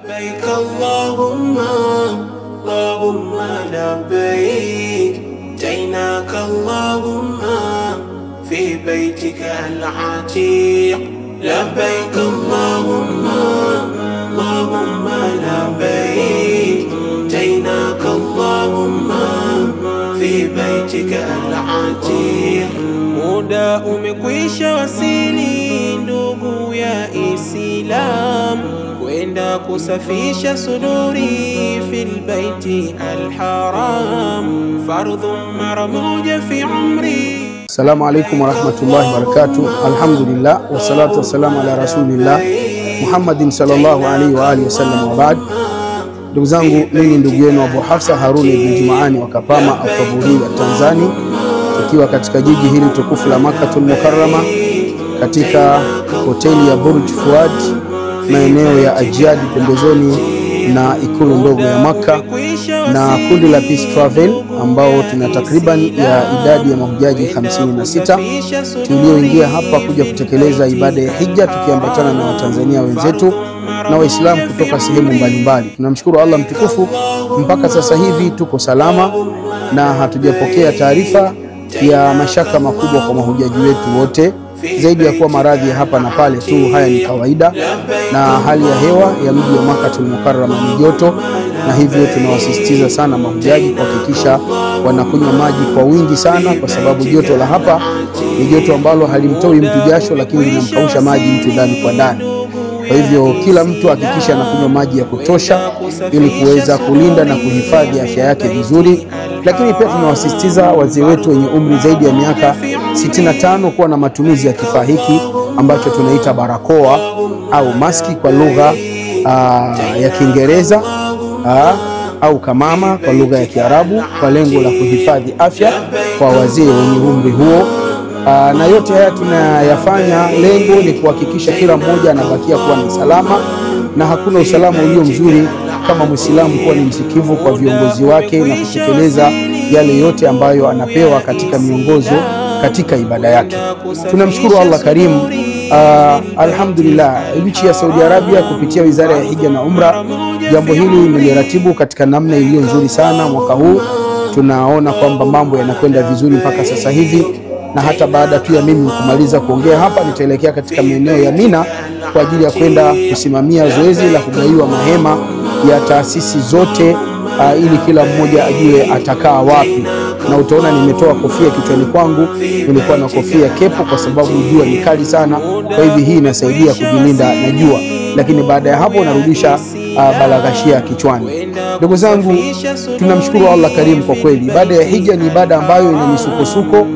لبيك اللهم اللهم لبيك جئناك اللهم في بيتك العتيق لبيك اللهم اللهم لبيك جئناك اللهم في بيتك العتيق. Muda umekwisha wasili ndugu ya Islam, kwenda kusafisha suduri fil baiti alharam, fardhu mara moja fi umri. Assalamu alaikum warahmatullahi wabarakatuh. Alhamdulillah wassalatu wassalamu ala rasulillah Muhammadin sallallahu alaihi wa alihi wasallam. Wa baad, ndugu zangu, mimi ndugu yenu Abu Hafsa Harun ibn Jumaani wa Kapama Afaburi Tanzania, tukiwa katika jiji hili tukufu la Makkatul Mukarrama, katika hoteli ya Burj Fuad, maeneo ya Ajyad, pembezoni na ikulu ndogo ya Makka, na kundi la Peace Travel ambao tuna takriban ya idadi ya mahujaji 56 tulioingia hapa kuja kutekeleza ibada ya hija, tukiambatana na Watanzania wenzetu na Waislamu kutoka sehemu mbalimbali. Tunamshukuru Allah mtukufu, mpaka sasa hivi tuko salama na hatujapokea taarifa ya mashaka makubwa kwa mahujaji wetu wote, zaidi ya kuwa maradhi hapa na pale tu. Haya ni kawaida, na hali ya hewa ya mji wa Makkatul Mukarrama ni joto, na hivyo tunawasisitiza sana mahujaji kuhakikisha wanakunywa maji kwa wingi sana, kwa sababu joto la hapa ni joto ambalo halimtoi mtu jasho, lakini linamkausha maji mtu ndani kwa ndani. Kwa hivyo kila mtu hakikisha anakunywa maji ya kutosha ili kuweza kulinda na kuhifadhi afya yake vizuri. Lakini pia tunawasisitiza wazee wetu wenye umri zaidi ya miaka 65 kuwa na matumizi ya kifaa hiki ambacho tunaita barakoa au maski kwa lugha ya Kiingereza, au kamama kwa lugha ya Kiarabu, kwa lengo la kuhifadhi afya kwa wazee wenye umri huo. Na yote haya tunayafanya, lengo ni kuhakikisha kila mmoja anabakia kuwa ni salama, na hakuna usalama ulio mzuri kama Muislamu kuwa ni msikivu kwa viongozi wake na kutekeleza yale yote ambayo anapewa katika miongozo katika ibada yake. Tunamshukuru Allah Karim. Alhamdulillah, nchi ya Saudi Arabia kupitia Wizara ya Hija na Umra, jambo hili imeliratibu katika namna iliyo nzuri sana. Mwaka huu tunaona kwamba mambo yanakwenda vizuri mpaka sasa hivi, na hata baada tu ya mimi kumaliza kuongea hapa, nitaelekea katika maeneo ya Mina kwa ajili ya kwenda kusimamia zoezi la kugaiwa mahema ya taasisi zote, ili kila mmoja ajue atakaa wapi. Na utaona nimetoa kofia kichwani kwangu, nilikuwa na kofia kepo kwa sababu jua ni kali sana, kwa hivyo hii inasaidia kujilinda na jua. Lakini baada ya hapo narudisha balaghashia kichwani. Ndugu zangu, tunamshukuru Allah Karim kwa kweli. Ibada ya hija ni ibada ambayo ina misukosuko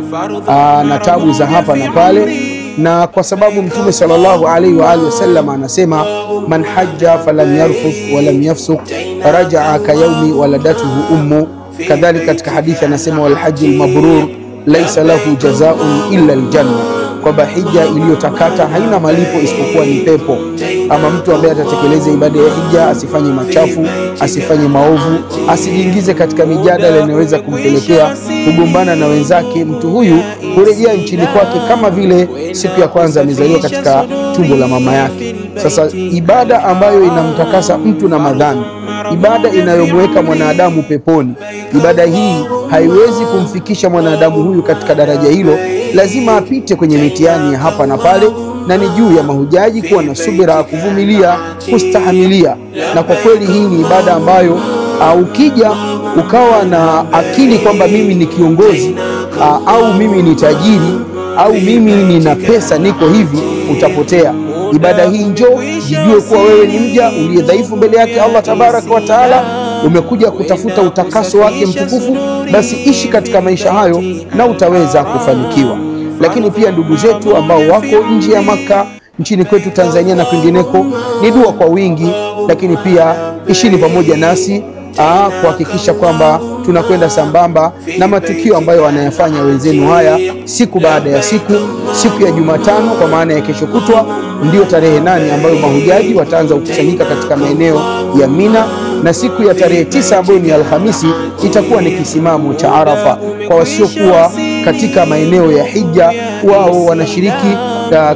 na tabu za hapa na pale, na kwa sababu Mtume sallallahu alaihi wa alihi wasallam anasema, man hajja falam yarfuth walam yafsuq raja'a ka yawmi waladatuhu ummu. Kadhalika katika hadithi anasema, wal hajjul mabrur laysa lahu jazaa'un illa aljanna, kwamba hija iliyotakata haina malipo isipokuwa ni pepo. Ama mtu ambaye atatekeleza ibada ya hija asifanye machafu, asifanye maovu, asijiingize katika mijadala inayoweza kumpelekea kugombana na wenzake, mtu huyu kurejea nchini kwake kama vile siku ya kwanza amezaliwa katika tumbo la mama yake. Sasa ibada ambayo inamtakasa mtu na madhambi, ibada inayomweka mwanadamu peponi, ibada hii haiwezi kumfikisha mwanadamu huyu katika daraja hilo, lazima apite kwenye mitihani ya hapa na pale, na ni juu ya mahujaji kuwa na subira, kuvumilia, kustahimilia. Na kwa kweli hii ni ibada ambayo ukija ukawa na akili kwamba mimi ni kiongozi au mimi ni tajiri au mimi nina pesa niko hivi, utapotea. Ibada hii njoo jijue kuwa wewe ni mja uliye dhaifu mbele yake Allah tabaraka wa taala, umekuja kutafuta utakaso wake mtukufu, basi ishi katika maisha hayo na utaweza kufanikiwa. Lakini pia ndugu zetu ambao wako nje ya Makka, nchini kwetu Tanzania na kwingineko, ni dua kwa wingi, lakini pia ishini pamoja nasi kuhakikisha kwamba tunakwenda sambamba na matukio ambayo wanayafanya wenzenu haya siku baada ya siku. Siku ya Jumatano kwa maana ya kesho kutwa ndio tarehe 8 ambayo mahujaji wataanza kukusanyika katika maeneo ya Mina, na siku ya tarehe 9 ambayo ni Alhamisi itakuwa ni kisimamo cha Arafa. Kwa wasiokuwa katika maeneo ya hija, wao wanashiriki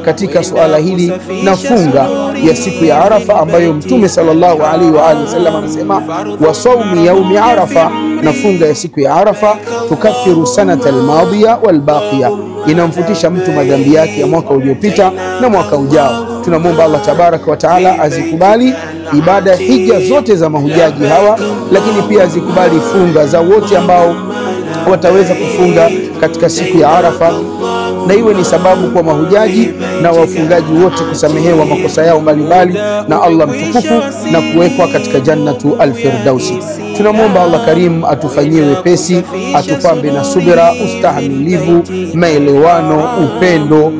katika suala hili na funga ya siku ya Arafa ambayo Mtume sallallahu alaihi wa alihi wasallam anasema wa sawmi yaumi Arafa, na funga ya siku ya Arafa tukaffiru sanata almadhiya walbaqiya, inamfutisha mtu madhambi yake ya mwaka uliopita na mwaka ujao. Tunamwomba Allah tabaraka wa taala azikubali ibada hija zote za mahujaji hawa, lakini pia azikubali funga za wote ambao wataweza kufunga katika siku ya Arafa, na iwe ni sababu kwa mahujaji na wafungaji wote kusamehewa makosa yao mbalimbali na Allah mtukufu na kuwekwa katika jannatu al-firdausi. Tunamwomba Allah Karim atufanyie wepesi, atupambe na subira, ustahimilivu, maelewano, upendo,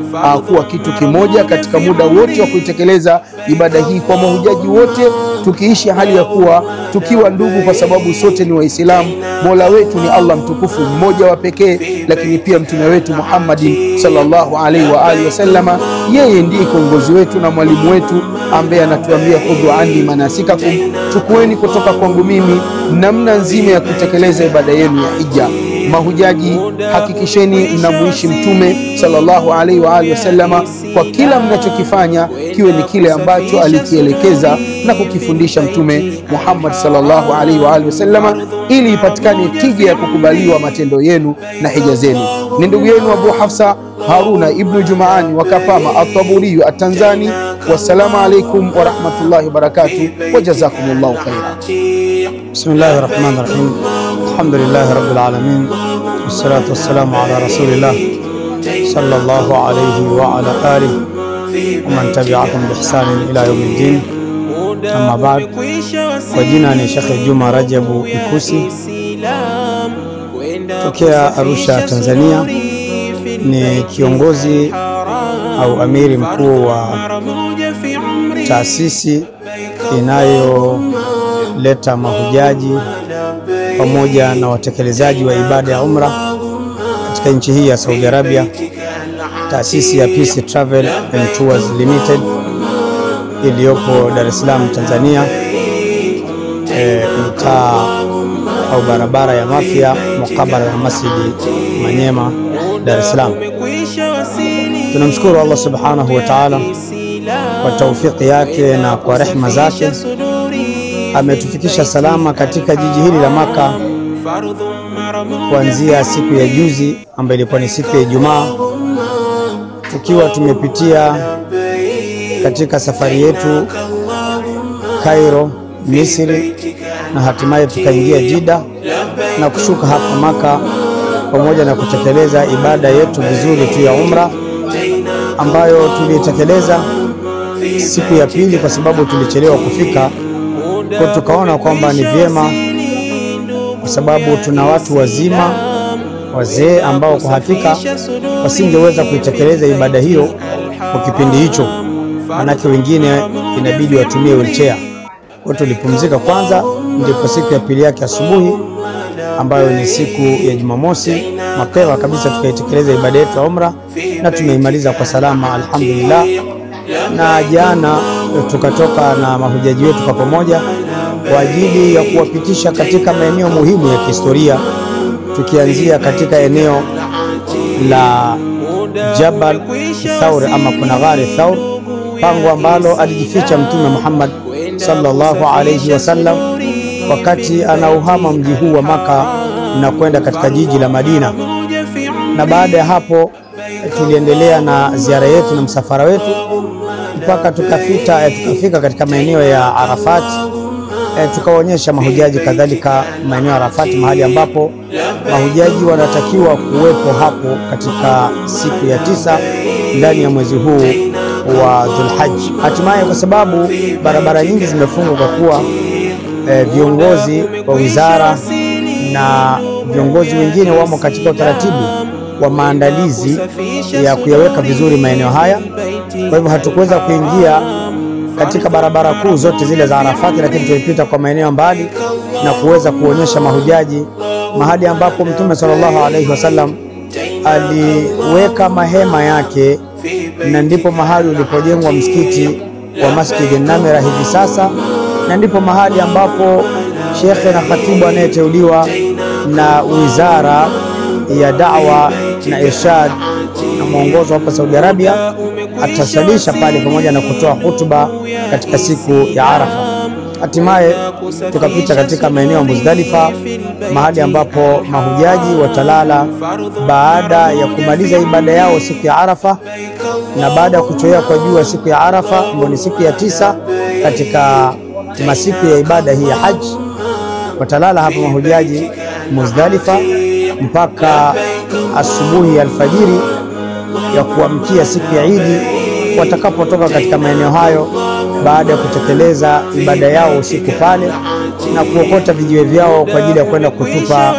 kuwa kitu kimoja katika muda wote wa kuitekeleza ibada hii kwa mahujaji wote, tukiishi hali ya kuwa tukiwa ndugu, kwa sababu sote ni Waislamu. Mola wetu ni Allah mtukufu mmoja wa pekee, lakini pia mtume wetu Muhammadin sallallahu alaihi wa alihi wasallama, yeye ndiye kiongozi wetu na mwalimu wetu ambaye anatuambia khudhu anni manasikakum, chukueni kutoka kwangu mimi namna nzima ya kutekeleza ibada yenu ya hija. Mahujaji, hakikisheni mnamuishi mtume sallallahu alaihi wa alihi wasallama kwa kila mnachokifanya kiwe ni kile ambacho alikielekeza na kukifundisha mtume Muhammad sallallahu alaihi wa alihi wasallama, ili ipatikane tija ya kukubaliwa matendo yenu na hija zenu. Ni ndugu yenu Abu Hafsa Haruna ibn Jumaani wa Kapama at-Taburi at-Tanzani. Wassalamu alaikum wa rahmatullahi wa barakatuh wa jazakumullahu khairan. Bismillahir Rahmanir Rahim. Alhamdulillahi Rabbil Alamin. Wassalatu wassalamu ala Rasulillah sallallahu alayhi wa ala alihi wa man tabi'ahum bi ihsanin ila yawmiddin. Amma ba'd. Kwa jina ni Sheikh Juma Rajabu Ikusi tokea Arusha, Tanzania. Ni kiongozi au amiri mkuu wa taasisi inayoleta mahujaji pamoja na watekelezaji wa ibada ya umra katika nchi hii ya Saudi Arabia, taasisi ya Peace Travel and Tours Limited iliyopo Dar es Salaam, Tanzania, mtaa au barabara ya Mafia mukabala na Masjidi Manyema, Dar es Salaam. Tunamshukuru Allah subhanahu wa ta'ala kwa taufiki yake na kwa rehema zake, ametufikisha salama katika jiji hili la Maka kuanzia siku ya juzi ambayo ilikuwa ni siku ya Ijumaa, tukiwa tumepitia katika safari yetu Cairo, Misri, na hatimaye tukaingia Jeddah na kushuka hapa Maka, pamoja na kutekeleza ibada yetu vizuri tu ya umra ambayo tulitekeleza siku ya pili kwa sababu tulichelewa kufika. Kwa tukaona kwamba ni vyema, kwa sababu tuna watu wazima wazee ambao kwa hakika wasingeweza kuitekeleza ibada hiyo kwa kipindi hicho, manake wengine inabidi watumie wheelchair. Kwa tulipumzika kwanza, ndipo siku ya pili yake asubuhi ambayo ni siku ya Jumamosi mapema kabisa tukaitekeleza ibada yetu ya umra na tumeimaliza kwa salama alhamdulillah. Na jana tukatoka na mahujaji wetu kwa pamoja kwa ajili ya kuwapitisha katika maeneo muhimu ya kihistoria, tukianzia katika eneo la Jabal Thawr ama kuna ghari Thawr, pango ambalo alijificha Mtume Muhammad sallallahu alayhi wasallam wakati anauhama mji huu wa Maka na kwenda katika jiji la Madina. Na baada ya hapo tuliendelea na ziara yetu na msafara wetu mpaka tukafika katika maeneo ya Arafat. Tukaonyesha mahujaji kadhalika maeneo ya Arafat, mahali ambapo mahujaji wanatakiwa kuwepo hapo katika siku ya 9 ndani ya mwezi huu wa Dhulhajj. Hatimaye kwa sababu barabara nyingi zimefungwa kwa kuwa viongozi wa wizara na viongozi wengine wamo katika utaratibu wa maandalizi ya kuyaweka vizuri maeneo haya, kwa hivyo hatukuweza kuingia katika barabara kuu zote zile za Arafat, lakini tulipita kwa maeneo mbali na kuweza kuonyesha mahujaji mahali ambapo Mtume sallallahu alaihi wasallam aliweka mahema yake, na ndipo mahali ulipojengwa msikiti wa Masjid an-Namira hivi sasa, na ndipo mahali ambapo shekhe na khatibu anayeteuliwa na wizara ya da'wa na irshad na mwongozo hapa Saudi Arabia atasalisha pale pamoja na kutoa hutuba katika siku ya Arafa. Hatimaye tukapita katika maeneo ya Muzdalifa, mahali ambapo mahujaji watalala baada ya kumaliza ibada yao siku ya Arafa, na baada ya kuchoea kwa jua siku ya Arafa ambayo ni siku ya 9 katika masiku ya ibada hii ya haji. Watalala hapa mahujaji Muzdalifa mpaka asubuhi alfajiri ya kuamkia siku ya Idi, watakapotoka katika maeneo hayo baada ya kutekeleza ibada yao usiku pale na kuokota vijiwe vyao kwa ajili ya kwenda kutupa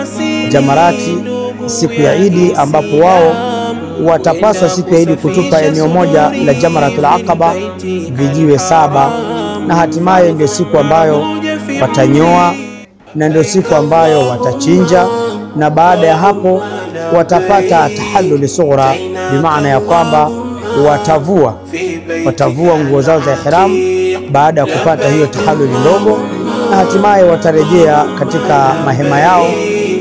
jamarati siku ya Idi, ambapo wao watapaswa siku ya Idi kutupa eneo moja la Jamaratul Aqaba vijiwe 7, na hatimaye ndio siku ambayo watanyoa na ndio siku ambayo watachinja, na baada ya hapo watapata tahallul sughra, bimaana ya kwamba watavua nguo zao za ihram baada ya kupata hiyo tahallul ndogo, na hatimaye watarejea katika mahema yao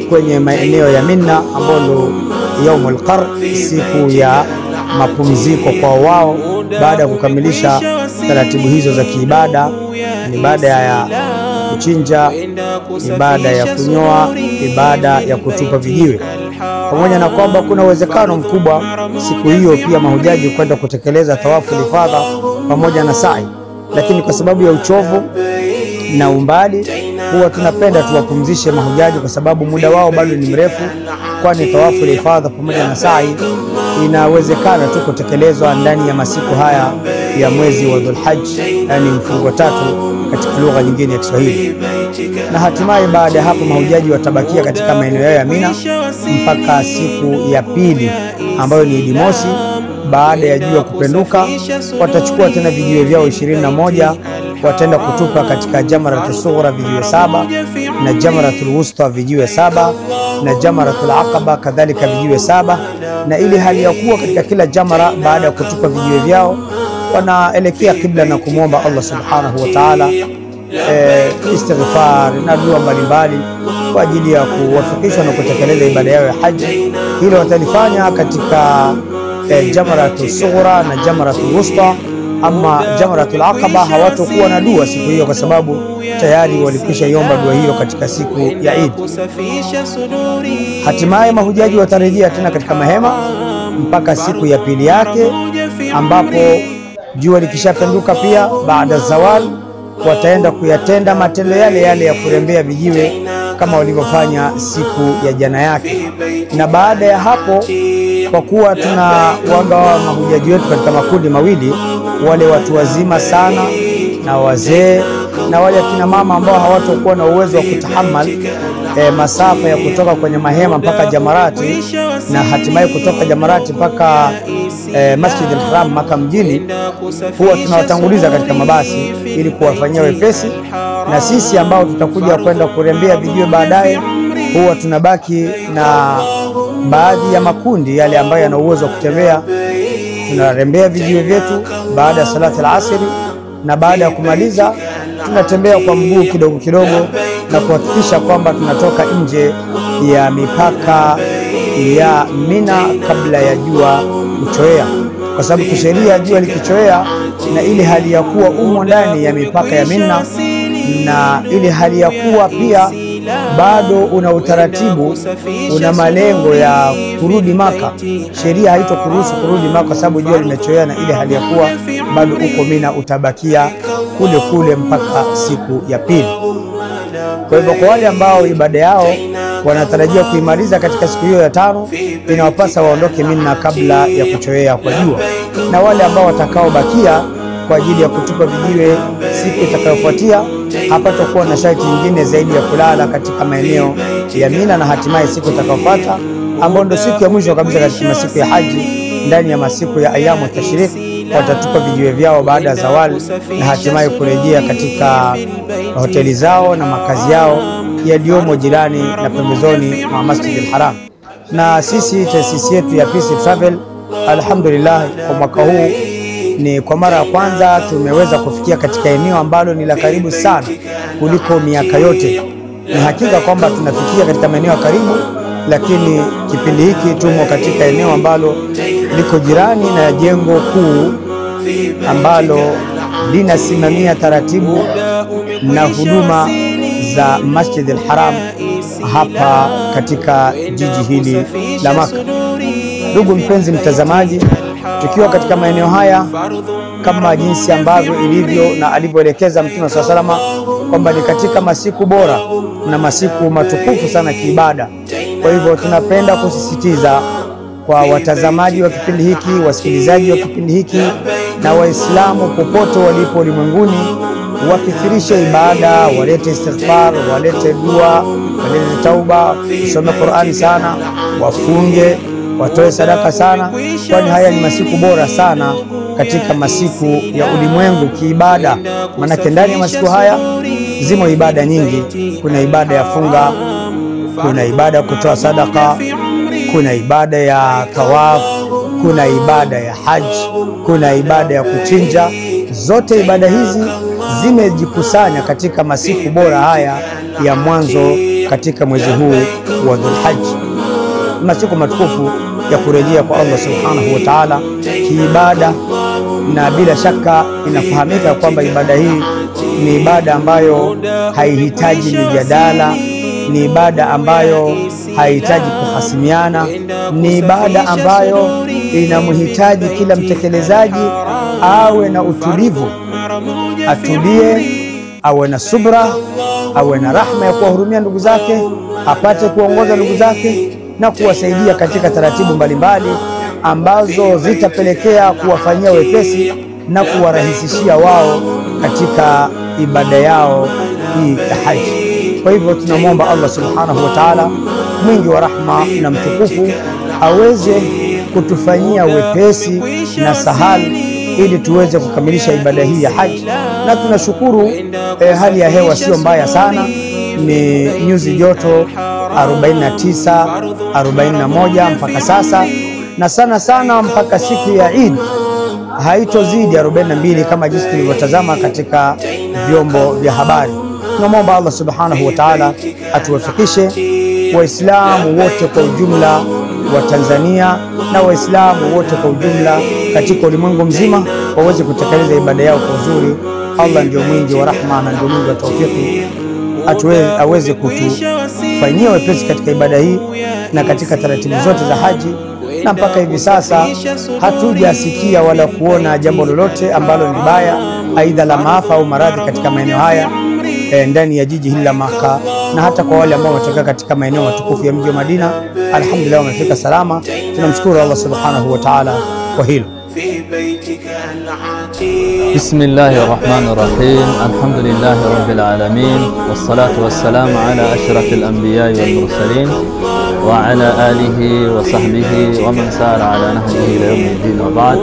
kwenye maeneo ya Mina ambalo yaumul qar, siku ya mapumziko kwa wao baada ya kukamilisha taratibu hizo za kiibada, ibada ya kuchinja, ibada ya kunyoa, ibada ya kutupa vijiwe. Pamoja na kwamba kuna uwezekano mkubwa siku hiyo pia mahujaji kwenda kutekeleza tawafu ifadha pamoja na sa'i, lakini kwa sababu ya uchovu na umbali huwa tunapenda tuwapumzishe mahujaji kwa sababu muda wao bado ni mrefu, kwani tawafu ifadha pamoja na sa'i inawezekana tu kutekelezwa ndani ya masiku haya ya mwezi wa Dhulhajj, yani mfungo 3 katika lugha nyingine ya Kiswahili. Na hatimaye baada ya hapo mahujaji watabakia katika maeneo yao ya Mina mpaka siku ya pili ambayo ni Idi Mosi. Baada ya jua kupenduka, watachukua tena vijiwe vyao 21, wataenda kutupa katika Jamaratul Sughra vijiwe 7, na Jamaratul Wusta vijiwe 7, na Jamaratul Aqaba kadhalika vijiwe 7, na ili hali ya kuwa katika kila jamara baada ya kutupa vijiwe vyao wanaelekea kibla na kumwomba Allah subhanahu wa ta'ala istighfar na dua mbalimbali kwa ajili ya kuwafikishwa na kutekeleza ibada yao ya haji. Hilo watalifanya katika Jamaratul Sughra na Jamaratul Wusta. Ama Jamaratul Aqaba hawatakuwa na dua siku hiyo kwa sababu tayari walikwisha iomba dua hiyo katika siku ya Eid. Hatimaye mahujaji watarejea tena katika mahema mpaka siku ya pili yake, ambapo jua likishapenduka pia baada zawal wataenda kuyatenda matendo yale yale ya kurembea vijiwe kama walivyofanya siku ya jana yake. Na baada ya hapo, kwa kuwa tunawagawa mahujaji wetu katika makundi mawili, wale watu wazima sana na wazee na wale kina mama ambao hawatakuwa na uwezo wa kutahamal masafa ya kutoka kwenye mahema mpaka jamarati na hatimaye kutoka jamarati mpaka Masjid al-Haram Maka mjini, huwa tunawatanguliza katika mabasi ili kuwafanyia wepesi, na sisi ambao tutakuja kwenda kurembea vijiwe baadaye huwa tunabaki na baadhi ya makundi yale ambayo yana uwezo wa kutembea. Tunarembea vijiwe vyetu baada ya salati al-asri, na baada ya kumaliza tunatembea kwa mguu kidogo kidogo na kuhakikisha kwamba tunatoka nje ya mipaka ya Mina kabla ya jua kuchoea, kwa sababu kisheria jua likichoea na ile hali ya kuwa umo ndani ya mipaka ya Mina na ile hali ya kuwa pia bado una utaratibu, una malengo ya kurudi Maka, sheria haitokuruhusu kurudi Maka kwa sababu jua limechoea na ile hali ya kuwa bado uko Mina, utabakia kule kule mpaka siku ya pili. Kwa hivyo kwa wale ambao ibada yao wanatarajia kuimaliza katika siku hiyo ya 5, inawapasa waondoke Mina kabla ya kuchoea kwa jua, na wale ambao watakaobakia kwa ajili ya kutupa vijiwe siku itakayofuatia, hapatakuwa na sharti nyingine zaidi ya kulala katika maeneo ya Mina, na hatimaye siku itakayofuata ambayo ndio siku ya mwisho kabisa katika masiku ya haji, ndani ya masiku ya ayamu tashrik, watatupa vijiwe vyao baada ya zawali na hatimaye kurejea katika hoteli zao na makazi yao yaliyomo jirani na pembezoni mwa Masjid al-Haram. Na sisi taasisi yetu ya Peace Travel, alhamdulillah, kwa mwaka huu ni kwa mara ya kwanza tumeweza kufikia katika eneo ambalo ni la karibu sana kuliko miaka yote. Ni hakika kwamba tunafikia katika maeneo ya karibu, lakini kipindi hiki tumo katika eneo ambalo liko jirani na jengo kuu ambalo linasimamia taratibu na huduma za Masjid al-Haram hapa katika jiji hili la Maka. Ndugu mpenzi mtazamaji, tukiwa katika maeneo haya kama jinsi ambavyo ilivyo na alivyoelekeza Mtume SAW kwamba ni katika masiku bora na masiku matukufu sana kiibada. Kwa hivyo tunapenda kusisitiza kwa watazamaji wa kipindi hiki, wasikilizaji wa kipindi hiki na Waislamu popote walipo ulimwenguni, wakithirisha ibada, walete istighfar, walete dua, walete tauba, wasome Qur'ani sana, wafunge, watoe sadaka sana, kwani haya ni masiku bora sana katika masiku ya ulimwengu kiibada. Maana ndani ya masiku haya zimo ibada nyingi. Kuna ibada ya funga, kuna ibada ya kutoa sadaka, kuna ibada ya tawaf, kuna ibada ya haji, kuna ibada ya kuchinja. Zote ibada hizi zimejikusanya katika masiku bora haya ya mwanzo katika mwezi huu wa Dhulhajj, masiku matukufu ya kurejea kwa Allah subhanahu wa ta'ala kiibada. Na bila shaka inafahamika kwamba ibada hii ni ibada ambayo haihitaji mijadala, ni ibada ambayo haihitaji kuhasimiana, ni ibada ambayo inamhitaji kila mtekelezaji awe na utulivu, atulie, awe na subra, awe na rahma ya kuwahurumia ndugu zake, apate kuongoza ndugu zake na kuwasaidia katika taratibu mbalimbali ambazo zitapelekea kuwafanyia wepesi na kuwarahisishia wao katika ibada yao hii ya haji. Kwa hivyo tunamwomba Allah subhanahu wa ta'ala mwingi wa rahma na mtukufu aweze kutufanyia wepesi na sahali ili tuweze kukamilisha ibada hii ya haji. Na tunashukuru hali ya hewa sio mbaya sana, ni nyuzi joto 49 41 mpaka sasa, na sana sana mpaka siku ya Eid haitozidi 42 kama jinsi tulivyotazama katika vyombo vya habari. Tunamwomba Allah subhanahu wa ta'ala atuwafikishe Waislamu wote kwa ujumla wa Tanzania na Waislamu wote kwa ujumla katika ulimwengu mzima waweze kutekeleza ibada yao kwa uzuri. Allah ndio mwingi wa rahma na ndio mwingi wa taufiki, aweze kutufanyia wepesi katika ibada hii na katika taratibu zote za haji. Na mpaka hivi sasa hatujasikia wala kuona jambo lolote ambalo ni baya, aidha la maafa au maradhi katika maeneo haya ndani ya jiji hili la Maka. Na hata kwa wale ambao wanatoka katika maeneo matukufu ya mji wa Madina, alhamdulillah wamefika salama. Tunamshukuru Allah subhanahu wa ta'ala kwa hilo. Bismillahir Rahmanir Rahim. Alhamdulillahi Rabbil Alamin. Wassalatu wassalamu ala ashrafil anbiya'i wal mursalin wa ala alihi wa sahbihi wa man sara ala nahjihi ila yawmiddin wa ba'd.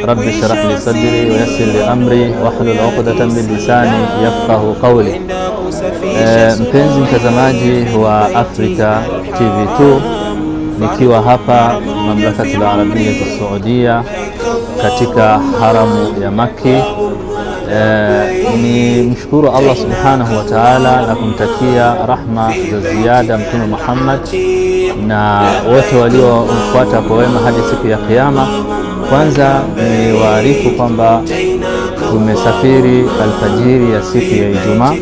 Rabbi shrah li sadri wa yassir li amri wahlul 'uqdatan min lisani yafqahu qawli. Mpenzi mtazamaji wa Africa TV2, nikiwa hapa Mamlakatul Arabiyyah Saudia katika haramu ya Makki, ni mshukuru Allah subhanahu wa ta'ala na kumtakia rahma za ziada Mtume Muhammad na wote waliomfuata kwa wema hadi siku ya Kiyama. Kwanza ni waarifu kwamba tumesafiri alfajiri ya siku ya Ijumaa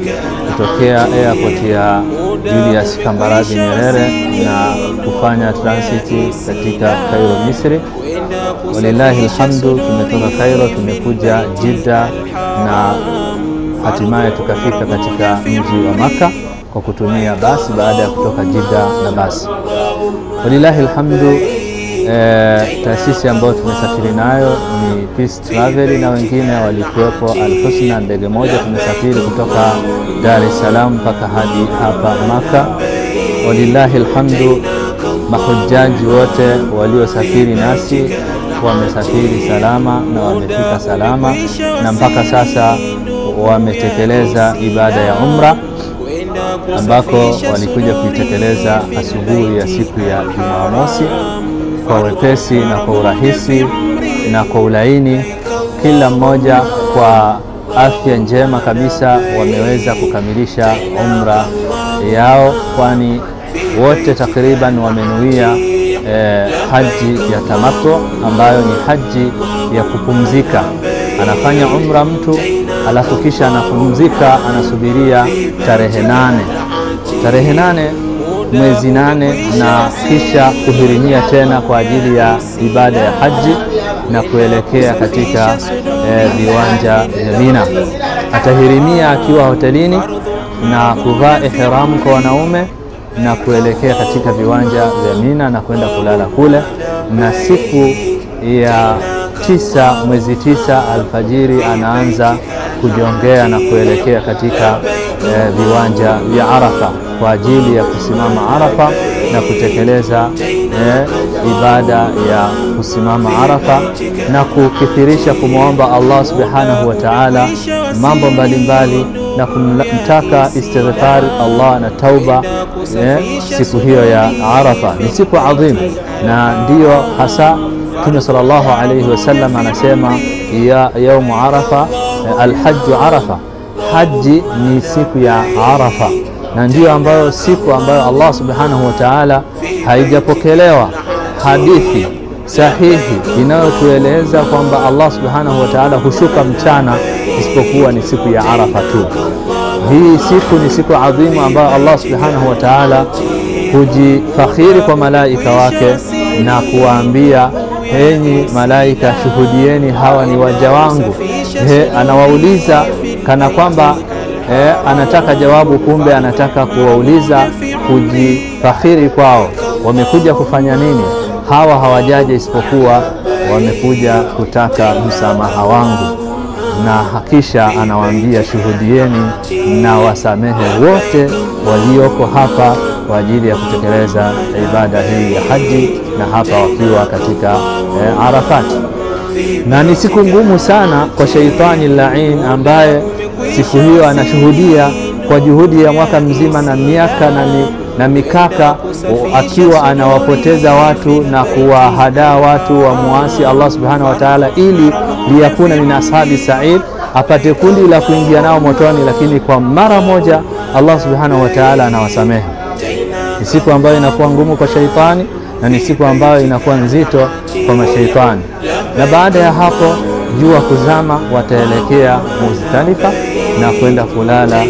kutokea airport ya Julius Kambarage Nyerere na kufanya transit katika Cairo, Misri. Walillahi alhamdu, tumetoka Cairo tumekuja Jeddah na hatimaye tukafika katika mji wa Maka kwa kutumia basi baada ya kutoka Jeddah na basi. Walillahi alhamdu, taasisi ambayo tumesafiri nayo ni Peace Travel na wengine walikuwepo Al-Husna, ndege moja tumesafiri kutoka Dar es Salaam mpaka hadi hapa Maka. Walillahi alhamdu, mahujaji wote waliosafiri nasi wamesafiri salama na wamefika salama, na mpaka sasa wametekeleza ibada ya umra ambako walikuja kuitekeleza asubuhi ya siku ya Jumamosi kwa wepesi na kwa urahisi na kwa ulaini. Kila mmoja kwa afya njema kabisa wameweza kukamilisha umra yao, kwani wote takriban wamenuia haji ya tamattu ambayo ni haji ya kupumzika, anafanya umra mtu, alafu kisha anapumzika, anasubiria tarehe 8 mwezi 8, na kisha kuhirimia tena kwa ajili ya ibada ya haji na kuelekea katika viwanja vya Mina. Atahirimia akiwa hotelini na kuvaa ihram kwa wanaume na kuelekea katika viwanja vya Mina na kwenda kulala kule, na siku ya 9 mwezi 9 alfajiri anaanza kujongea na kuelekea katika viwanja vya Arafa kwa ajili ya kusimama Arafa na kutekeleza ibada ya kusimama Arafa na kukithirisha kumwomba Allah subhanahu wa ta'ala mambo mbalimbali na kumtaka istighfar Allah na tauba siku hiyo ya Arafa. Ni siku adhim, na ndiyo hasa Mtume sallallahu alayhi wasallam anasema ya yaumu Arafa alhajju Arafa, haji ni siku ya Arafa, na ndiyo ambayo siku ambayo Allah subhanahu wa ta'ala haijapokelewa hadithi sahihi inayotueleza kwamba Allah subhanahu wa ta'ala hushuka mchana isipokuwa ni siku ya Arafa tu. Hii siku ni siku adhimu ambayo Allah subhanahu wa ta'ala hujifakhiri kwa malaika wake na kuwaambia, enyi malaika, shuhudieni hawa ni waja wangu. Anawauliza kana kwamba anataka jawabu, kumbe anataka kuwauliza kujifakhiri kwao, wamekuja kufanya nini? Hawa hawajaje isipokuwa wamekuja kutaka msamaha wangu. Na hakisha anawaambia, shuhudieni na wasamehe wote walioko hapa kwa ajili ya kutekeleza ibada hii ya haji, na hapa wakiwa katika Arafat. Na ni siku ngumu sana kwa shaitani lain, ambaye siku hiyo anashuhudia kwa juhudi ya mwaka mzima na miaka na mikaka, akiwa anawapoteza watu na kuwahadaa watu wa muasi Allah subhanahu wa ta'ala, ili liyakuna min ashabi sa'id, apate kundi la kuingia nao motoni. Lakini kwa mara moja Allah subhanahu wa ta'ala anawasamehe. Ni siku ambayo inakuwa ngumu kwa shaitani na ni siku ambayo inakuwa nzito kwa mashaitani. Na baada ya hapo jua kuzama, wataelekea Muzdalifa na kwenda kulala.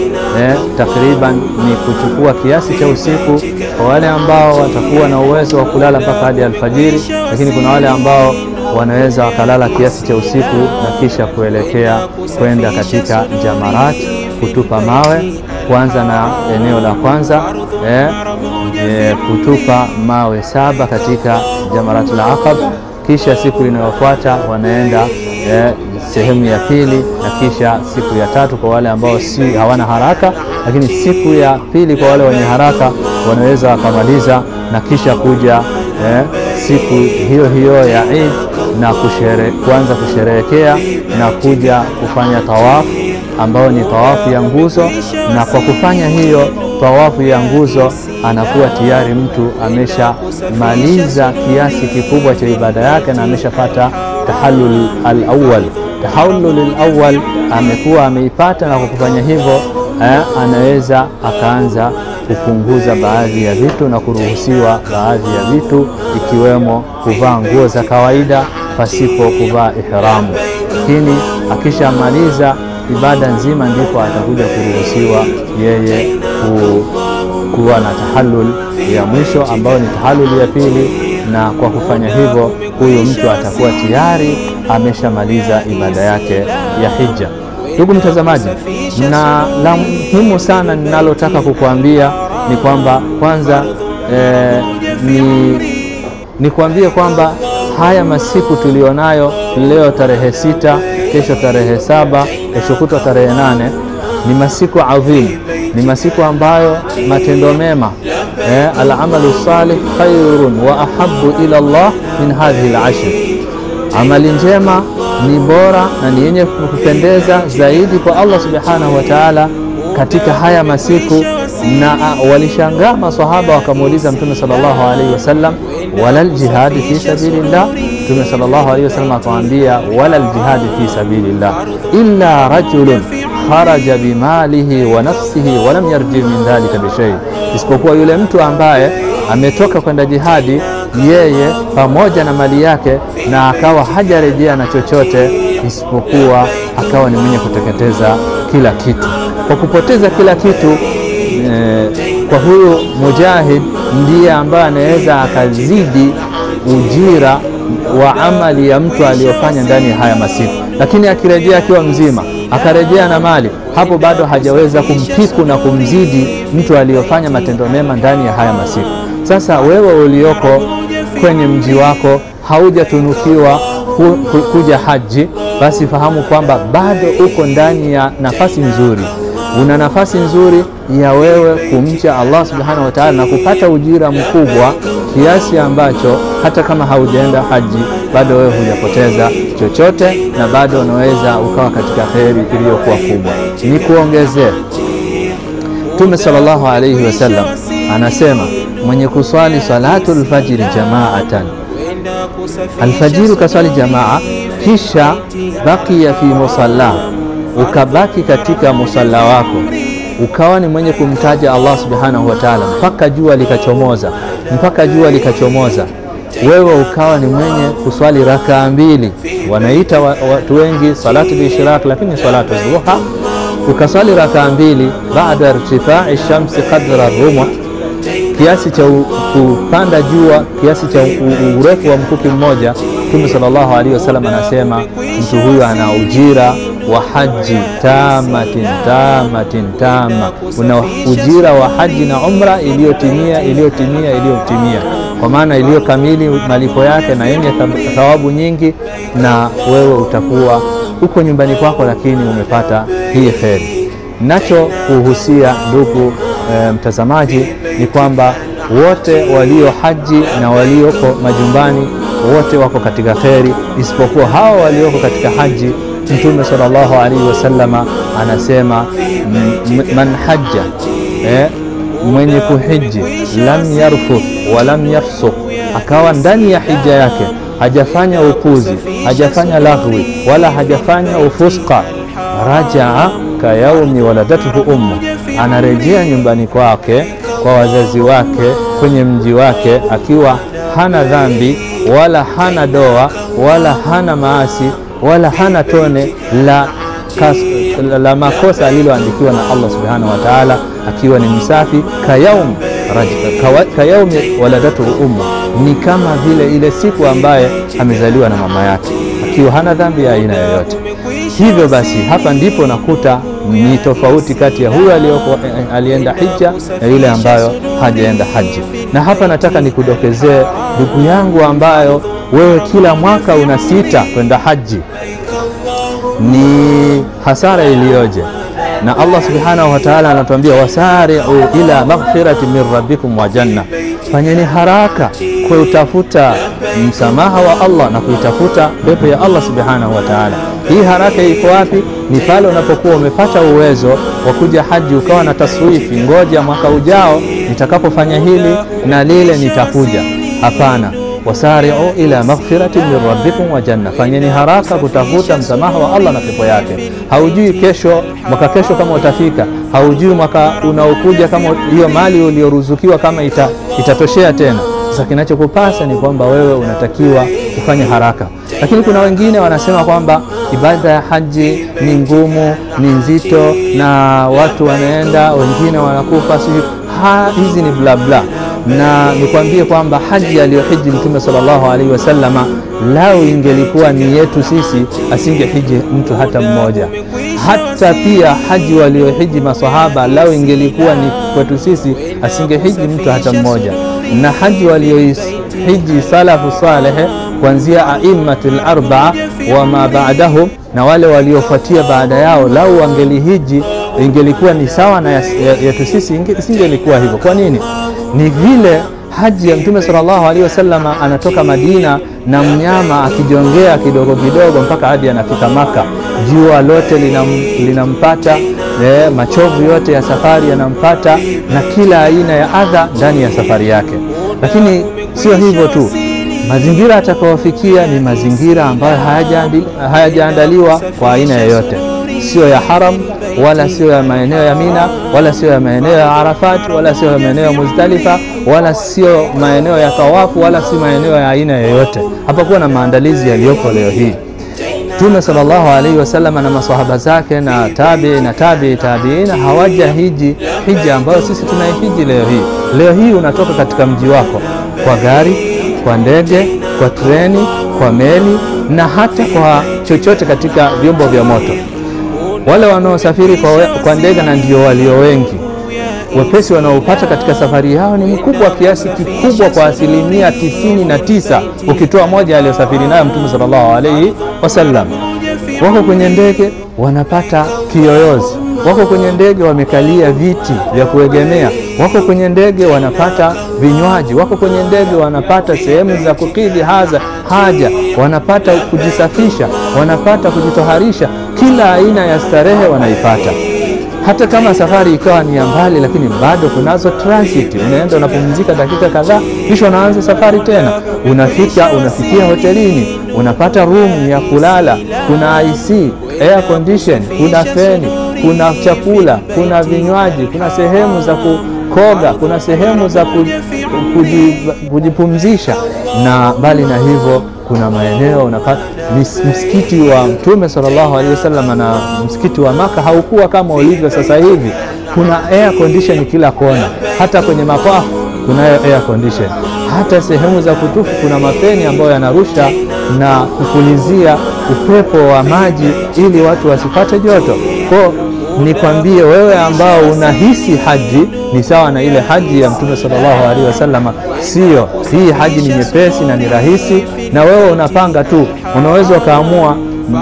Takriban ni kuchukua kiasi cha usiku kwa wale ambao watakuwa na uwezo wa kulala mpaka hadi alfajiri, lakini kuna wale ambao wanaweza wakalala kiasi cha usiku na kisha kuelekea kwenda katika Jamarat, kutupa mawe. Kwanza na eneo la kwanza kutupa mawe 7 katika Jamaratul Aqab, kisha siku inayofuata wanaenda sehemu ya pili, na kisha siku ya 3 kwa wale ambao hawana haraka, lakini siku ya pili kwa wale wenye haraka wanaweza wakamaliza na kisha kuja siku hiyo ya Eid na kuanza kusherehekea na kuja kufanya tawafu ambao ni tawafu ya nguzo. Na kwa kufanya hiyo tawafu ya nguzo anakuwa tayari mtu ameshamaliza kiasi kikubwa cha ibada yake na ameshapata tahallul al-awwal. Tahallul al-awwal amekuwa ameipata, na kwa kufanya hivyo anaweza akaanza kupunguza baadhi ya vitu na kuruhusiwa baadhi ya vitu, ikiwemo kuvaa nguo za kawaida pasipo kuvaa ihramu. Lakini akishamaliza ibada nzima ndipo atakuja kuruhusiwa yeye kuwa na tahallul ya mwisho ambayo ni tahallul ya pili, na kwa kufanya hivyo huyu mtu atakuwa tayari ameshamaliza ibada yake ya hija. Ndugu mtazamaji, na la muhimu sana ninalotaka kukuambia ni kwamba kwanza ni kuambia kwamba haya masiku tulionayo leo tarehe 6, kesho tarehe 7, kesho kutwa tarehe 8 ni masiku adhim, ni masiku ambayo matendo mema al-amalu salih khairun wa ahabbu ila Allah min hadhihi al-ashr. Amali njema ni bora na ni yenye kupendeza zaidi kwa Allah subhanahu wa ta'ala katika haya masiku. Na walishangaa maswahaba wakamuuliza Mtume sallallahu alaihi wasallam, wala al-jihad fi sabilillah? Mtume sallallahu alaihi wasallam akamwambia, wala al-jihad fi sabilillah illa rajulun kharaja bimalihi wa nafsihi wa lam yarji min dhalika bishay, isipokuwa yule mtu ambaye ametoka kwenda jihadi yeye pamoja na mali yake na akawa hajarejea na chochote, isipokuwa akawa ni mwenye kuteketeza kila kitu. Kwa kupoteza kila kitu, kwa huyu mujahid ndiye ambaye anaweza akazidi ujira wa amali ya mtu aliyofanya ndani ya haya masiku. Lakini akirejea akiwa mzima, akarejea na mali, hapo bado hajaweza kumpiku na kumzidi mtu aliyofanya matendo mema ndani ya haya masiku. Sasa wewe ulioko kwenye mji wako haujatunukiwa kuja haji, basi fahamu kwamba bado uko ndani ya nafasi nzuri. Una nafasi nzuri ya wewe kumcha Allah subhanahu wa ta'ala na kupata ujira mkubwa kiasi ambacho hata kama haujaenda haji bado wewe hujapoteza chochote, na bado unaweza ukawa katika kheri iliyokuwa kubwa. Ni kuongezea, Mtume sallallahu alayhi wasallam anasema mwenye kuswali salatul fajr jamaatan, alfajiri ukaswali jamaa, kisha bakia fi musalla, ukabaki katika musalla wako, ukawa ni mwenye kumtaja Allah subhanahu wa ta'ala mpaka jua likachomoza, wewe ukawa ni mwenye kuswali rakaa mbili, wanaita watu wengi salatu al-ishraq, lakini salatu zuha, ukaswali rakaa mbili baada irtifai shamsi qadra rumh, kiasi cha kupanda jua, kiasi cha urefu wa mkuki mmoja. Mtume sallallahu alaihi wasallam anasema mtu huyu ana ujira wa haji tamatin. Una ujira wa haji na umra iliyotimia, kwa maana iliyokamili malipo yake na yenye thawabu nyingi, na wewe utakuwa uko nyumbani kwako lakini umepata hii kheri. Nacho kuhusia ndugu mtazamaji ni kwamba wote walio haji na walioko majumbani wote wako katika kheri, isipokuwa hao walioko katika haji. Mtume sallallahu alaihi wasallama anasema man hajja, mwenye kuhiji, lam yarfuth wa lam yafsuq, akawa ndani ya hija yake hajafanya upuzi, hajafanya laghwi wala hajafanya ufusqa, rajaa ka yaumi waladatuhu ummu, anarejea nyumbani kwake kwa wazazi wake kwenye mji wake akiwa hana dhambi wala hana doa wala hana maasi wala hana tone la makosa aliloandikiwa na Allah subhanahu wa ta'ala, akiwa ni msafi. Kayaumi waladatuhu ummu, ni kama vile ile siku ambaye amezaliwa na mama yake, akiwa hana dhambi ya aina yoyote. Hivyo basi hapa ndipo nakuta ni tofauti kati ya huyo alienda hija na yule ambayo hajaenda haji. Na hapa nataka nikudokezee ndugu yangu ambayo wewe kila mwaka unasita kwenda haji, ni hasara iliyoje. Na Allah subhanahu wa ta'ala anatuambia wasari'u ila maghfirati min rabbikum wa janna, fanyeni haraka kutafuta msamaha wa Allah na kuitafuta pepo ya Allah subhanahu wa ta'ala. Hii haraka iko wapi? Ni pale unapokuwa umepata uwezo wa kuja haji, ukawa na taswifi, ngoja mwaka ujao nitakapofanya hili na lile nitakuja. Hapana, wasari'u ila maghfirati min rabbikum wa janna, fanyeni haraka kutafuta msamaha wa Allah na pepo yake. Haujui kesho, mwaka kesho kama utafika, haujui mwaka unaokuja kama hiyo mali uliyoruzukiwa kama itatoshea tena. Sasa kinachokupasa ni kwamba wewe unatakiwa kufanya haraka. Lakini kuna wengine wanasema kwamba ibada ya haji ni ngumu, ni nzito, na watu wanaenda, wengine wanakufa, hizi ni bla bla. Na nikwambie kwamba haji aliyohiji Mtume sallallahu alaihi wasallama, lao ingelikuwa ni yetu sisi asingehiji mtu hata mmoja. Hata pia haji waliohiji maswahaba, lao ingelikuwa ni kwetu sisi asingehiji mtu hata mmoja. Na haji waliohiji salafu salih kuanzia aimmatul arba'a wa ma ba'dahum, na wale waliofuatia baada yao, lao wangelihiji ingelikuwa ni sawa na yetu sisi, isingelikuwa hivyo. Kwa nini? Ni vile haji ya Mtume sallallahu alaihi wasallam anatoka Madina na mnyama akijongea kidogo kidogo mpaka hadi anafika Maka. Jua lote linampata, machovu yote ya safari yanampata, na kila aina ya adha ndani ya safari yake. Lakini sio hivyo tu, mazingira atakayofikia ni mazingira ambayo hayajaandaliwa kwa aina yoyote. sio ya haram, wala sio ya maeneo ya Mina, wala sio ya maeneo ya Arafat, wala sio ya maeneo ya Muzdalifa, wala sio maeneo ya tawafu, wala si maeneo ya aina yoyote. Hapakuwa na maandalizi yaliyoko leo hii. Mtume sallallahu alaihi wasallam na maswahaba zake na tabiina hawaja hija ambayo sisi tunaihiji leo hii. Leo hii unatoka katika mji wako kwa gari, kwa ndege, kwa treni, kwa meli na hata kwa chochote katika vyombo vya moto. Wale wanaosafiri kwa ndege na ndio walio wengi, wepesi wanaopata katika safari yao ni mkubwa, kiasi kikubwa kwa 99% ukitoa moja aliyosafiri nayo Mtume sallallahu alaihi wasallam. Wako kwenye ndege wanapata kiyoyozi, wako kwenye ndege wamekalia viti vya kuegemea, wako kwenye ndege wanapata vinywaji, wako kwenye ndege wanapata sehemu za kukidhi haja, wanapata kujisafisha, wanapata kujitoharisha, kila aina ya starehe wanaipata. Hata kama safari ikawa ni ya mbali, lakini bado kunazo transit. Unaenda unapumzika dakika kadhaa, kisha unaanza safari tena. Unafikia hotelini, unapata room ya kulala, kuna IC, air condition, kuna feni, kuna chakula, kuna vinywaji, kuna sehemu za kukoga, kuna sehemu za kujipumzisha. Na bali na hivyo kuna maeneo unapata msikiti wa Mtume sallallahu alaihi wasallam na msikiti wa Maka haukuwa kama ulivyo sasa hivi. Kuna air condition kila kona, hata kwenye mapafu kuna air condition, hata sehemu za kutufu kuna mafeni ambayo yanarusha na kupulizia upepo wa maji ili watu wasipate joto. Kwa nikwambie wewe ambao unahisi haji ni sawa na ile haji ya Mtume sallallahu alaihi wasallam, sio. Hii haji ni nyepesi na ni rahisi, na wewe unapanga tu. Unaweza kaamua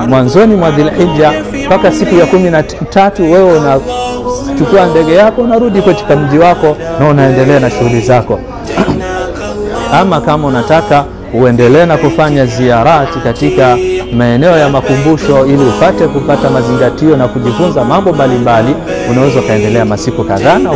mwanzoni mwa Dhulhijja mpaka siku ya 13 wewe unachukua ndege yako unarudi katika mji wako na unaendelea na shughuli zako. Ama kama unataka uendelee na kufanya ziarati katika maeneo ya makumbusho ili upate kupata mazingatio na kujifunza mambo mbalimbali, unaweza kaendelea masiku kadhaa na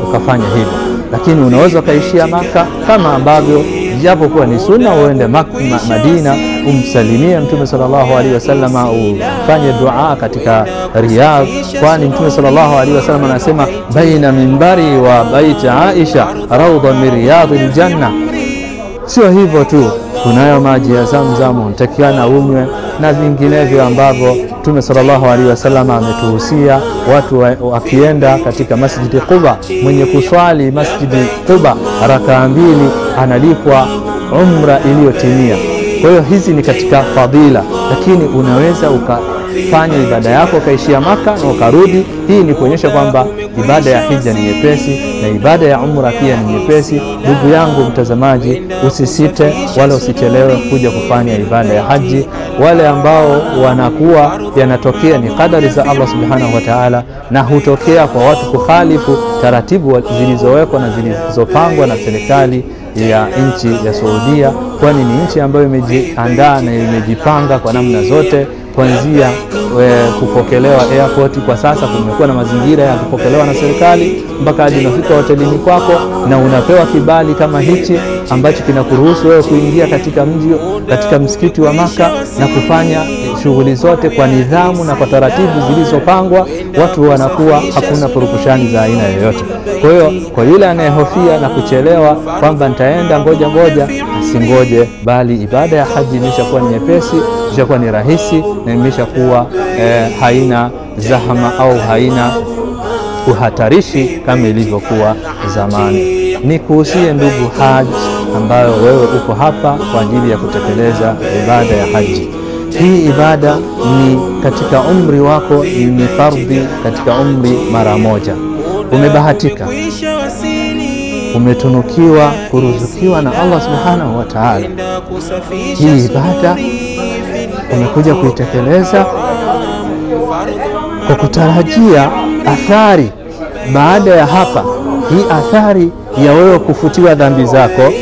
ukafanya hivyo. Lakini unaweza kaishia Maka, kama ambavyo japo kuwa ni sunna uende Madina umsalimie Mtume sallallahu alaihi wasallam, ufanye dua katika Riyadh, kwani Mtume sallallahu alaihi wasallam anasema baina minbari wa baiti Aisha rawdun min riyadil janna. Sio hivyo tu, kunayo maji ya Zamzam mtakiana unywe na vinginevyo ambavyo Mtume sallallahu alaihi wasallam ametuhusia watu wakienda katika Masjidi Quba. Mwenye kuswali Masjidi Quba rakaa 2 analipwa umra iliyotimia. Kwa hiyo hizi ni katika fadhila, lakini unaweza ukafanya ibada yako ukaishia Maka na ukarudi. Hii ni kuonyesha kwamba ibada ya hija ni nyepesi na ibada ya umra pia ni nyepesi. Ndugu yangu mtazamaji, usisite wala usichelewe kuja kufanya ibada ya haji. Wale ambao wanakuwa yanatokea ni kadari za Allah subhanahu wa ta'ala, na hutokea kwa watu kukhalifu taratibu zilizowekwa na zilizopangwa na serikali ya nchi ya Saudia, kwani ni nchi ambayo imejiandaa na imejipanga kwa namna zote, kuanzia kupokelewa airport. Kwa sasa kumekuwa na mazingira ya kupokelewa na serikali mpaka hadi unafika hotelini kwako na unapewa kibali kama hichi ambacho kinakuruhusu wewe kuingia katika msikiti wa Maka na kufanya shughuli zote kwa nidhamu na kwa taratibu zilizopangwa. Watu wanakuwa hakuna purukushani za aina yoyote. Kwa hiyo kwa yule anayehofia na kuchelewa kwamba nitaenda ngoja, asingoje, bali ibada ya haji imeshakuwa ni nyepesi, imeshakuwa ni rahisi na imeshakuwa haina zahama au haina uhatarishi kama ilivyokuwa zamani. Nikuhusie ndugu haji ambayo wewe uko hapa kwa ajili ya kutekeleza ibada ya haji. Hii ibada ni katika umri wako, ni fardhi katika umri mara moja. Umebahatika, umetunukiwa kuruzukiwa na Allah subhanahu wa ta'ala. Hii ibada umekuja kuitekeleza kwa kutarajia athari baada ya hapa. Hii athari ya wewe kufutiwa dhambi zako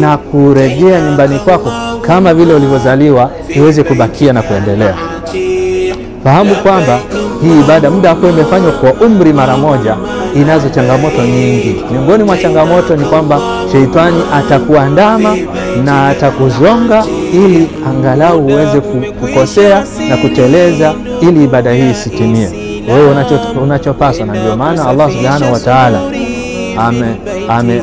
na kurejea nyumbani kwako kama vile ulivyozaliwa iweze kubakia na kuendelea. Fahamu kwamba hii ibada muda wako imefanywa kwa umri mara moja, inazo changamoto nyingi. Miongoni mwa changamoto ni kwamba sheitani atakuandama na atakuzonga ili angalau uweze kukosea na kuteleza, ili ibada hii isitimie. Wewe unachopaswa, na ndio maana Allah subhanahu wa ta'ala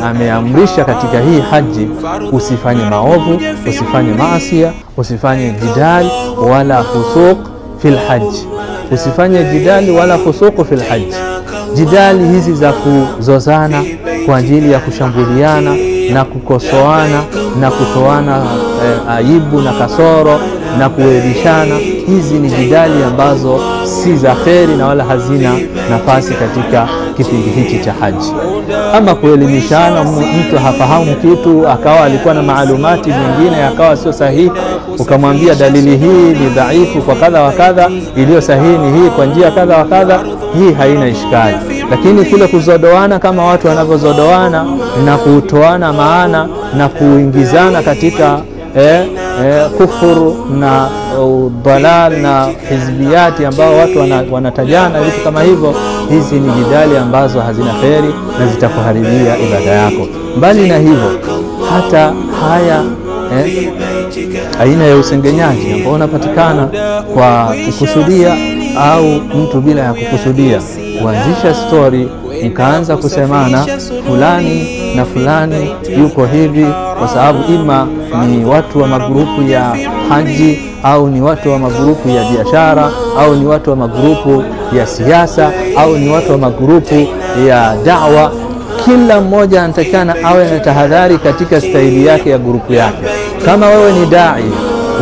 ameamrisha katika hii haji usifanye maovu, usifanye maasiya, usifanye jidal wala fusuq fil haji. Usifanye jidali wala fusuq fil haji. Jidali hizi za kuzozana kwa ajili ya kushambuliana na kukosoana na kutoana aibu na kasoro na kuerishana, hizi ni jidali ambazo si za kheri na wala hazina nafasi katika kipindi hiki cha haji. Ama kuelimishana, mtu hafahamu kitu akawa alikuwa na maalumati nyingine akawa sio sahihi, ukamwambia dalili hii ni dhaifu kwa kadha wa kadha, iliyo sahihi ni hii kwa njia kadha wa kadha, hii haina ishkali. Lakini kule kuzodoana kama watu wanavyozodoana na kutoana maana na kuingizana katika kufuru na dalal na hizbiyati ambao watu wanatajana vitu kama hivyo, hizi ni jidali ambazo hazina kheri na zitakuharibia ibada yako. Mbali na hivyo, hata haya aina ya usengenyaji ambao unapatikana kwa kukusudia au mtu bila ya kukusudia, kuanzisha story mkaanza kusemana fulani na fulani yuko hivi, kwa sababu ima ni watu wa magrupu ya haji au ni watu wa magrupu ya biashara au ni watu wa magrupu ya siasa au ni watu wa magrupu ya da'wa. Kila mmoja anatakana awe na tahadhari katika staili yake ya grupu yake. Kama wewe ni dai,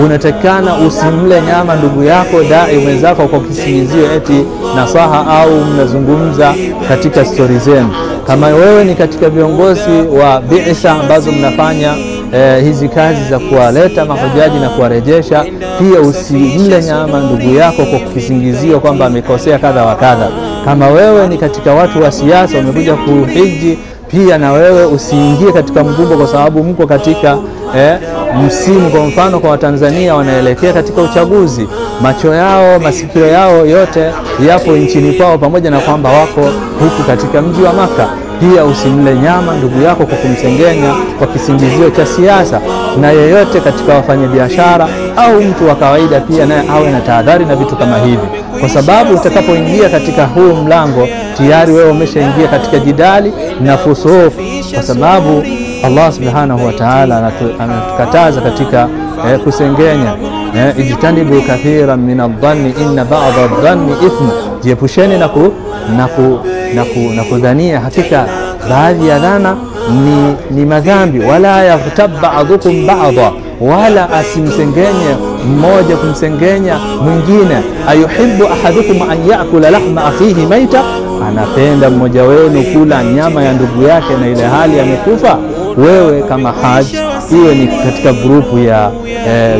unatakana usimle nyama ndugu yako dai mwenzako kwa kisingizio eti nasaha au mnazungumza katika stori zenu. Kama wewe ni katika viongozi wa bi'sa ambazo mnafanya hizi kazi za kuwaleta mahujaji na kuwarejesha, pia usimle nyama ndugu yako kwa kisingizio kwamba amekosea kadha wa kadha. Kama wewe ni katika watu wa siasa umekuja kuhiji, pia na wewe usiingie katika mgumbo, kwa sababu mko katika msimu. Kwa mfano kwa Watanzania wanaelekea katika uchaguzi, macho yao masikio yao yote yapo nchini kwao, pamoja na kwamba wako huku katika mji wa Maka. Pia usimle nyama ndugu yako kwa kumsengenya kwa kisingizio cha siasa. Na yeyote katika wafanyabiashara au mtu wa kawaida pia naye awe na tahadhari na vitu kama hivi, kwa sababu utakapoingia katika huu mlango tayari wewe umeshaingia katika jidali na fusuq, kwa sababu Allah subhanahu wa ta'ala anatukataza katika kusengenya, ijtanibu kathiran min adh-dhanni inna ba'dha adh-dhanni ithmu, jiepusheni na kudhania, hakika baadhi ya dhana ni madhambi. Wala yaghtab ba'dukum ba'dha, wala asimsengenye mmoja kumsengenya mwingine. Ayuhibbu ahadukum an ya'kula lahma akhihi maita, anapenda mmoja wenu kula nyama ya ndugu yake na ile hali amekufa. Wewe kama haji, iwe ni katika grupu ya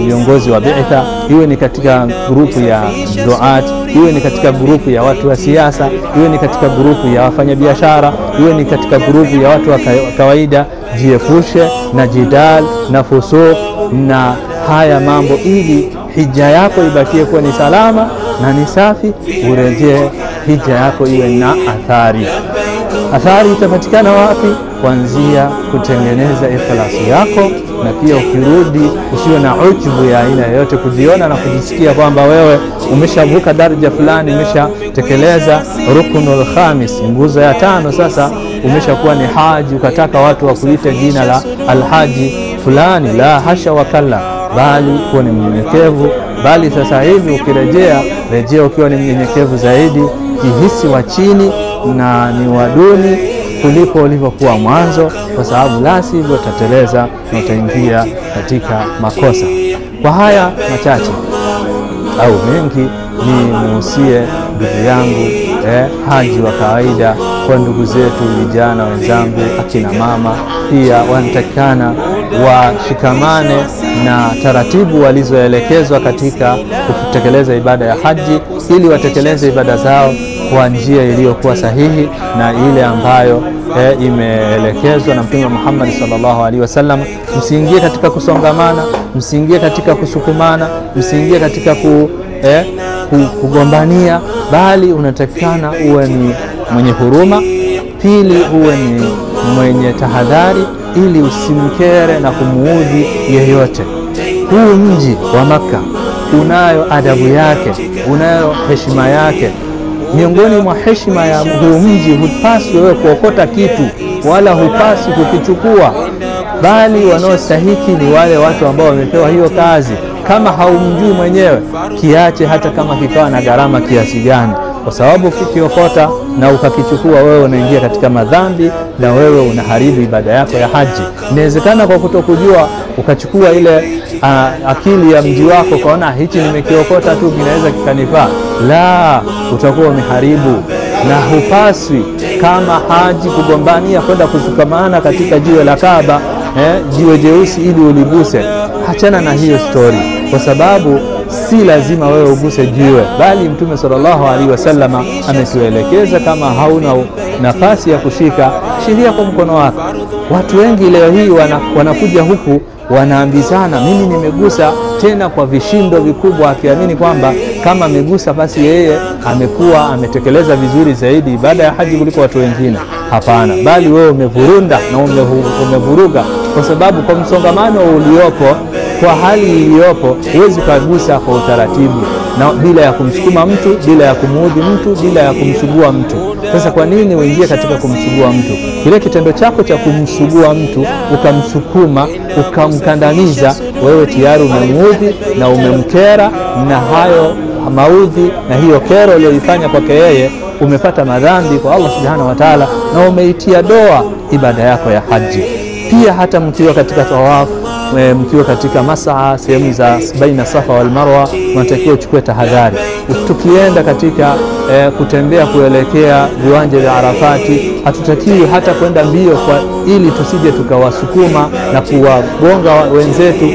viongozi wa bi'tha, iwe ni katika grupu ya duat, iwe ni katika grupu ya watu wa siasa, iwe ni katika grupu ya wafanyabiashara, iwe ni katika grupu ya watu wa kawaida, jiepushe na jidal na fusuq na haya mambo, ili hija yako ibakie kuwa ni salama na ni safi, urejee hija yako iwe na athari. Athari itapatikana wapi? Kuanzia kutengeneza ikhlasi yako, na pia ukirudi usiwe na ujubu ya aina yoyote, kujiona na kujisikia kwamba wewe umeshavuka daraja fulani, umeshatekeleza rukunul khamis, nguzo ya 5, sasa umeshakuwa ni haji, ukataka watu wakuite jina la alhaji fulani. La hasha wakalla, bali kuwa ni mnyenyekevu. Bali sasa hivi ukirejea, rejea ukiwa ni mnyenyekevu zaidi, jihisi wa chini na ni waduni kuliko ulivyokuwa mwanzo, kwa sababu la sivyo utateleza na utaingia katika makosa. Kwa haya machache au mengi, ni muhusie ndugu yangu haji wa kawaida, kwa ndugu zetu vijana wenzangu, akina mama pia wanatakikana washikamane na taratibu walizoelekezwa katika kutekeleza ibada ya haji, ili watekeleze ibada zao kwa njia iliyokuwa sahihi na ile ambayo imeelekezwa na Mtume Muhammad sallallahu alaihi wasallam. Msiingie katika kusongamana, msiingie katika kusukumana, msiingie katika kugombania, bali unatakikana uwe ni mwenye huruma. Pili, uwe ni mwenye tahadhari, ili usimkere na kumuudhi yeyote. Huu mji wa Maka unayo adabu yake, unayo heshima yake. Miongoni mwa heshima ya huu mji, hupaswi wewe kuokota kitu wala hupaswi kukichukua, bali wanaostahiki ni wale watu ambao wamepewa hiyo kazi. Kama haumjui mwenyewe, kiache hata kama kikawa na gharama kiasi gani, kwa sababu ukikiokota na ukakichukua, wewe unaingia katika madhambi na wewe unaharibu ibada yako ya haji. Inawezekana kwa kutokujua ukachukua ile akili ya mji wako, kaona hichi nimekiokota tu kinaweza kikanifaa. La, utakuwa umeharibu. Na hupaswi kama haji kugombania kwenda kusukamana katika jiwe la Kaaba, jiwe jeusi ili uliguse. Hachana na hiyo story, kwa sababu si lazima wewe uguse jiwe, bali Mtume sallallahu alaihi wasallama ametuelekeza kama hauna nafasi ya kushika, shiria kwa mkono wako. Watu wengi leo hii wanakuja huku wanaambizana, mimi nimegusa, tena kwa vishindo vikubwa, akiamini kwamba kama amegusa basi yeye amekuwa ametekeleza vizuri zaidi ibada ya haji kuliko watu wengine. Hapana, bali wewe umevurunda na umevuruga, kwa sababu kwa msongamano uliopo, kwa hali iliyopo, huwezi kugusa kwa utaratibu na bila ya kumsukuma mtu, bila ya kumuudhi mtu, bila ya kumsugua mtu. Sasa kwa nini uingie katika kumsugua mtu? Kile kitendo chako cha kumsugua mtu, ukamsukuma, ukamkandamiza, wewe tayari umemuudhi na umemkera, na hayo maudhi na hiyo kero uliyoifanya kwake yeye, umepata madhambi kwa Allah subhanahu wa ta'ala, na umeitia doa ibada yako ya haji. Pia hata mkiwa katika tawafu, mkiwa katika masaa, sehemu za baina Safa wal Marwa, unatakiwa uchukue tahadhari. Tukienda katika kutembea kuelekea viwanja vya Arafati, hatutakiwi hata kwenda mbio ili tusije tukawasukuma na kuwagonga wenzetu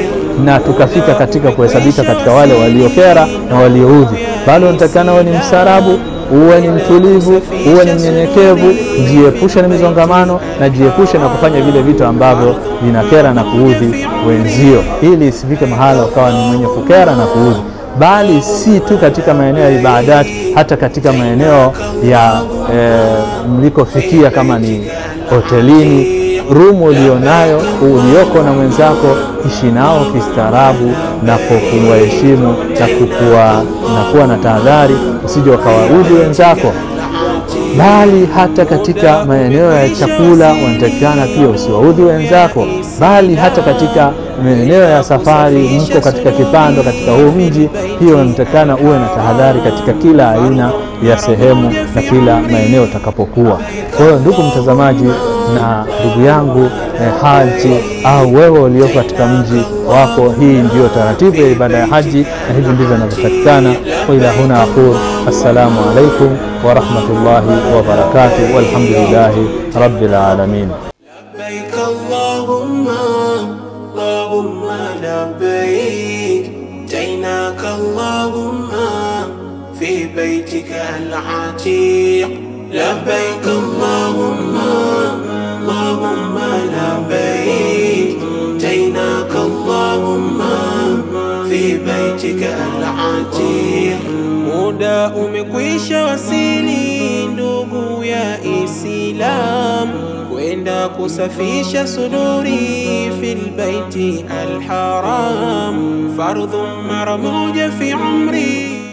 na tukafika katika kuhesabika katika wale waliokera na walioudhi. Bali unatakana uwe ni msarabu, uwe ni mtulivu, uwe ni mnyenyekevu, jiepushe na mizongamano na jiepushe na kufanya vile vitu ambavyo vinakera na kuudhi wenzio, ili isifike mahala ukawa ni mwenye kukera na kuudhi. Bali si tu katika maeneo ya ibadat, hata katika maeneo ya mlikofikia, kama ni hotelini, rumu ulionayo, ulioko na mwenzako, ishi nao kistaarabu na kuwaheshimu na kuwa na tahadhari, usije ukawaudhi wenzako. Bali hata katika maeneo ya chakula wanatakikana pia usiwaudhi wenzako. Bali hata katika maeneo ya safari, mko katika kipando katika huu mji, pia wanatakikana uwe na tahadhari katika kila aina ya sehemu na kila maeneo utakapokuwa. Kwa hiyo ndugu mtazamaji na ndugu yangu haji, au wewe ulioko katika mji wako, hii ndio taratibu ya ibada ya haji na hivi ndivyo inavyopatikana. Wa ila huna aqul assalamu alaikum wa rahmatullahi wa barakatuh, walhamdulillahi rabbil alamin. لبيك اللهم اللهم لبيك جئناك اللهم في بيتك العتيق. لبيك اللهم اللهم لبيك جئناك اللهم في بيتك العتيق. Muda umekwisha wasili ndugu ya Islam, kwenda kusafisha suduri fil baiti al haram, fardhu mara moja fi umri.